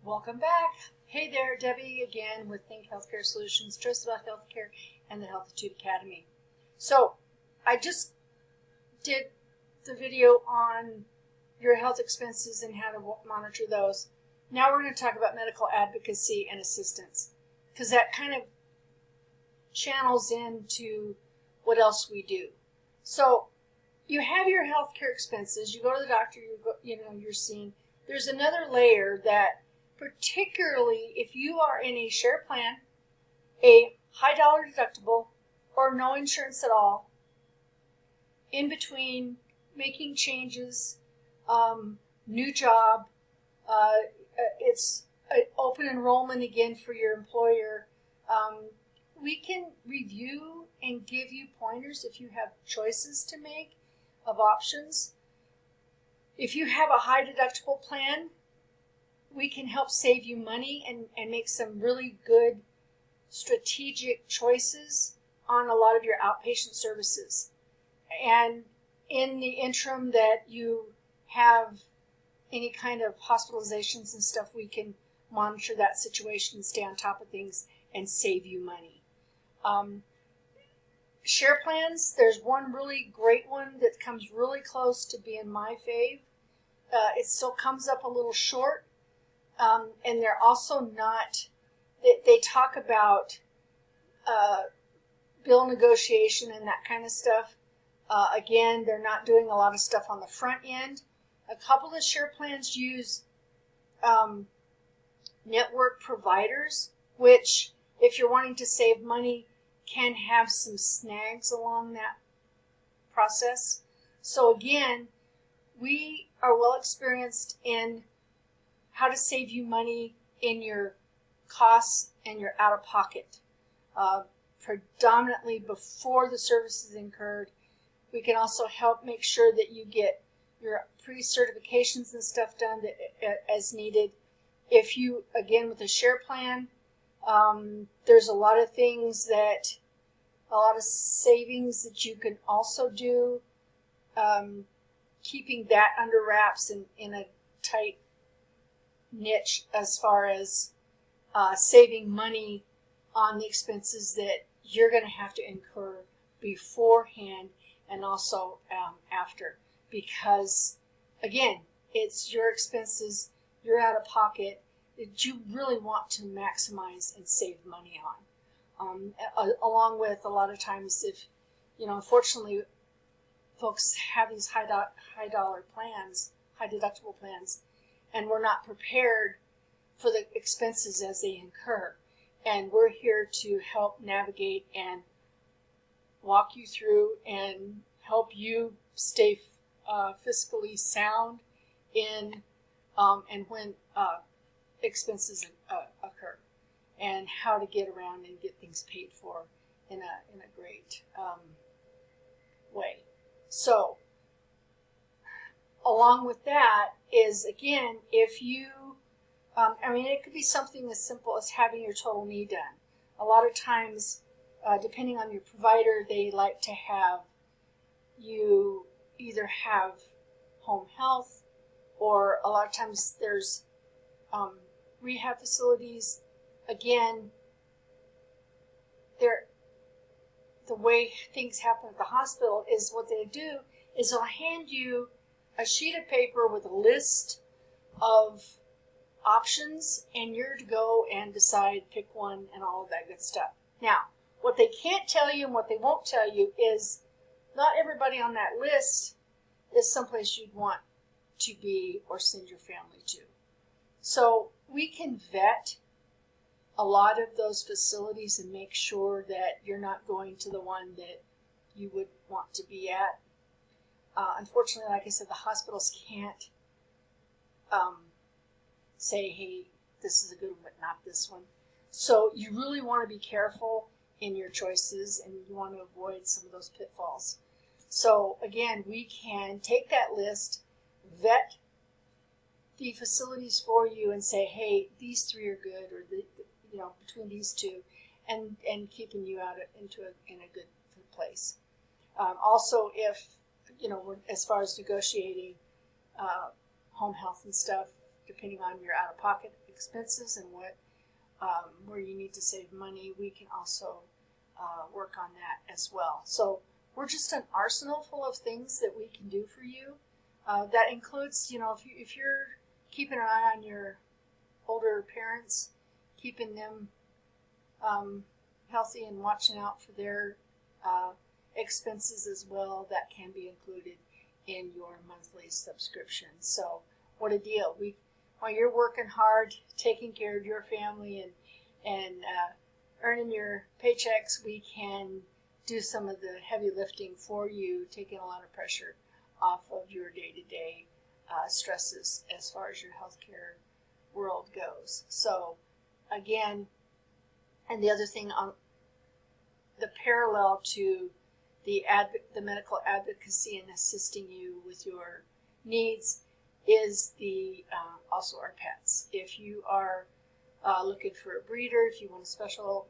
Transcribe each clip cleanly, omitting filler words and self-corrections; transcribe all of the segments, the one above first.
Welcome back. Hey there, Debbie again with Think Healthcare Solutions, Trust About Healthcare, and the Healthitude Academy. So, I just did the video on your health expenses and how to monitor those. Now we're going to talk about medical advocacy and assistance, because that kind of channels into what else we do. So, you have your healthcare expenses. You go to the doctor. You're seen. There's another layer that, particularly if you are in a share plan, a high dollar deductible, or no insurance at all, in between making changes, new job, it's open enrollment again for your employer. We can review and give you pointers if you have choices to make of options. If you have a high deductible plan, we can help save you money and make some really good strategic choices on a lot of your outpatient services. And in the interim that you have any kind of hospitalizations and stuff, we can monitor that situation and stay on top of things and save you money. Share plans, there's one really great one that comes really close to being my fave. It still comes up a little short, and they're also not, they talk about bill negotiation and that kind of stuff. Again, they're not doing a lot of stuff on the front end. A couple of share plans use network providers, which, if you're wanting to save money, can have some snags along that process. So again, we are well experienced in how to save you money in your costs and your out-of-pocket. Predominantly before the service is incurred. We can also help make sure that you get your pre-certifications and stuff done as needed. If you, again, with a share plan, there's a lot of things that, a lot of savings that you can also do, keeping that under wraps and in a tight niche as far as saving money on the expenses that you're going to have to incur beforehand and also after. Because, again, it's your expenses, you're out of pocket, that you really want to maximize and save money on. Along with a lot of times, if, unfortunately, folks have these high dollar plans, high deductible plans, and we're not prepared for the expenses as they incur. And we're here to help navigate and walk you through and help you stay fiscally sound in and when expenses occur, and how to get around and get things paid for in a great way. So, along with that is, again, if you, it could be something as simple as having your total knee done. A lot of times, depending on your provider, they like to have you either have home health, or a lot of times there's rehab facilities. Again, the way things happen at the hospital is what they do is they'll hand you a sheet of paper with a list of options, and you're to go and decide, pick one, and all of that good stuff. Now, what they can't tell you and what they won't tell you is not everybody on that list is someplace you'd want to be or send your family to. So we can vet a lot of those facilities and make sure that you're not going to the one that you would want to be at. Unfortunately, like I said, the hospitals can't say, hey, this is a good one, but not this one. So you really want to be careful in your choices, and you want to avoid some of those pitfalls. So again, we can take that list, vet the facilities for you, and say, hey, these three are good, or between these two, and keeping you out in a good place. Also, if as far as negotiating home health and stuff, depending on your out-of-pocket expenses and what where you need to save money, we can also work on that as well. So we're just an arsenal full of things that we can do for you. That includes, if you're keeping an eye on your older parents, keeping them healthy and watching out for their expenses as well, that can be included in your monthly subscription. So what a deal. While you're working hard, taking care of your family and earning your paychecks, we can do some of the heavy lifting for you, taking a lot of pressure off of your day-to-day stresses as far as your healthcare world goes. So again, and the other thing on the parallel to the medical advocacy and assisting you with your needs is the also our pets. If you are looking for a breeder, if you want a special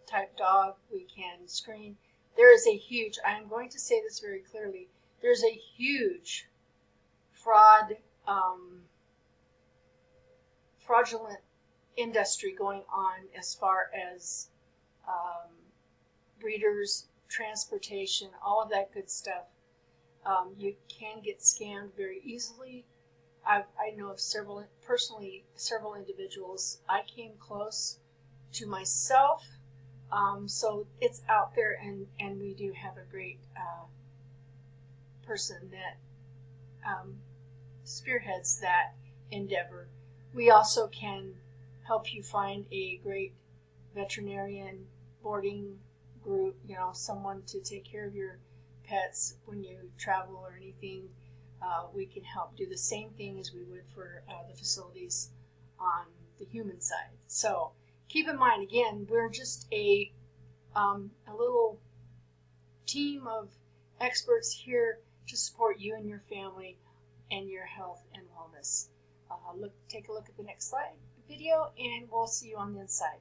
type dog, we can screen. There is a huge, I am going to say this very clearly, there's a huge fraudulent industry going on as far as breeders, transportation, all of that good stuff. You can get scammed very easily. I know of several individuals. I came close to myself, so it's out there, and we do have a great person that spearheads that endeavor. We also can help you find a great veterinarian boarding group, someone to take care of your pets when you travel or anything. We can help do the same thing as we would for the facilities on the human side. So keep in mind, again, we're just a little team of experts here to support you and your family and your health and wellness. Take a look at the next video, and we'll see you on the inside.